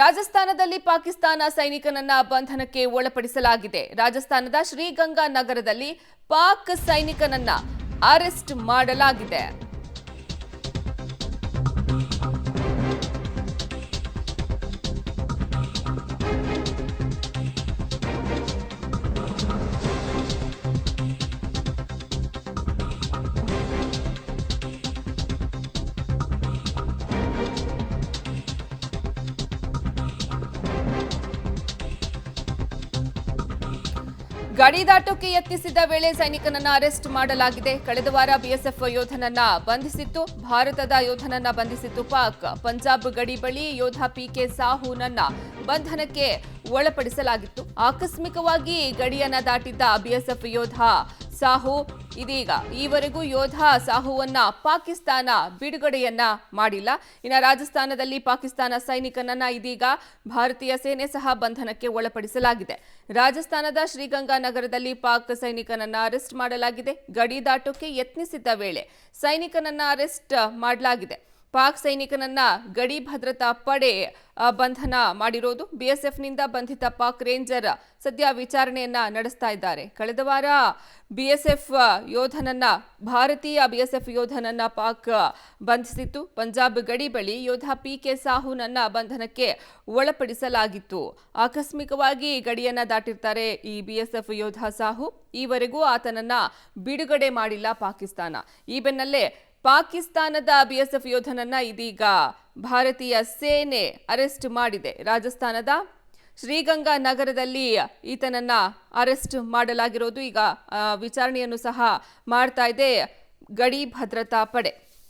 ರಾಜಸ್ಥಾನದಲ್ಲಿ ಪಾಕಿಸ್ತಾನ ಸೈನಿಕನನ್ನ ಬಂಧನಕ್ಕೆ ಒಳಪಡಿಸಲಾಗಿದೆ. ರಾಜಸ್ಥಾನದ ಶ್ರೀಗಂಗಾ ನಗರದಲ್ಲಿ ಪಾಕ್ ಸೈನಿಕನನ್ನ ಅರೆಸ್ಟ್ ಮಾಡಲಾಗಿದೆ. ಗಡಿ ದಾಟೋಕೆ ಯತ್ನಿಸಿದ ವೇಳೆ ಸೈನಿಕನನ್ನ ಅರೆಸ್ಟ್ ಮಾಡಲಾಗಿದೆ. ಕಳೆದ ವಾರ ಬಿಎಸ್ಎಫ್ ಯೋಧನನ್ನ ಬಂಧಿಸಿತ್ತು. ಭಾರತದ ಯೋಧನನ್ನ ಬಂಧಿಸಿತ್ತು ಪಾಕ್. ಪಂಜಾಬ್ ಗಡಿ ಬಳಿ ಯೋಧ ಪಿಕೆ ಸಾಹುನನ್ನ ಬಂಧನಕ್ಕೆ ಒಳಪಡಿಸಲಾಗಿತ್ತು. ಆಕಸ್ಮಿಕವಾಗಿ ಗಡಿಯನ್ನ ದಾಟಿದ್ದ ಬಿಎಸ್ಎಫ್ ಯೋಧ ಸಾಹು ಇದೀಗ ಈವರೆಗೂ ಯೋಧ ಸಾಹುವನ್ನ ಪಾಕಿಸ್ತಾನ ಬಿಡುಗಡೆಯನ್ನ ಮಾಡಿಲ್ಲ. ಇನ್ನು ರಾಜಸ್ಥಾನದಲ್ಲಿ ಪಾಕಿಸ್ತಾನ ಸೈನಿಕನನ್ನ ಇದೀಗ ಭಾರತೀಯ ಸೇನೆ ಸಹ ಬಂಧನಕ್ಕೆ ಒಳಪಡಿಸಲಾಗಿದೆ. ರಾಜಸ್ಥಾನದ ಶ್ರೀಗಂಗಾ ನಗರದಲ್ಲಿ ಪಾಕ್ ಸೈನಿಕನನ್ನ ಅರೆಸ್ಟ್ ಮಾಡಲಾಗಿದೆ. ಗಡಿ ದಾಟೋಕೆ ಯತ್ನಿಸಿದ್ದ ವೇಳೆ ಸೈನಿಕನನ್ನ ಅರೆಸ್ಟ್ ಮಾಡಲಾಗಿದೆ. ಪಾಕ್ ಸೈನಿಕನನ್ನ ಗಡಿ ಭದ್ರತಾ ಪಡೆ ಬಂಧನ ಮಾಡಿರೋದು. ಬಿಎಸ್ಎಫ್ನಿಂದ ಬಂಧಿತ ಪಾಕ್ ರೇಂಜರ್ ಸದ್ಯ ವಿಚಾರಣೆಯನ್ನ ನಡೆಸ್ತಾ ಇದ್ದಾರೆ. ಕಳೆದ ವಾರ ಭಾರತೀಯ ಬಿಎಸ್ಎಫ್ ಯೋಧನನ್ನ ಪಾಕ್ ಬಂಧಿಸಿತ್ತು. ಪಂಜಾಬ್ ಗಡಿ ಬಳಿ ಯೋಧ ಪಿಕೆ ಸಾಹುನನ್ನ ಬಂಧನಕ್ಕೆ ಒಳಪಡಿಸಲಾಗಿತ್ತು. ಆಕಸ್ಮಿಕವಾಗಿ ಗಡಿಯನ್ನ ದಾಟಿರ್ತಾರೆ ಈ ಬಿಎಸ್ಎಫ್ ಯೋಧ ಸಾಹು. ಈವರೆಗೂ ಆತನನ್ನ ಬಿಡುಗಡೆ ಮಾಡಿಲ್ಲ ಪಾಕಿಸ್ತಾನ. ಈ ಬೆನ್ನಲ್ಲೇ ಪಾಕಿಸ್ತಾನದ ಬಿಎಸ್ಎಫ್ ಯೋಧನನ್ನ ಇದೀಗ ಭಾರತೀಯ ಸೇನೆ ಅರೆಸ್ಟ್ ಮಾಡಿದೆ. ರಾಜಸ್ಥಾನದ ಶ್ರೀಗಂಗಾ ನಗರದಲ್ಲಿ ಈತನನ್ನ ಅರೆಸ್ಟ್ ಮಾಡಲಾಗಿರೋದು. ಈಗ ವಿಚಾರಣೆಯನ್ನು ಸಹ ಮಾಡ್ತಾ ಇದೆ ಗಡಿ ಭದ್ರತಾ ಪಡೆ.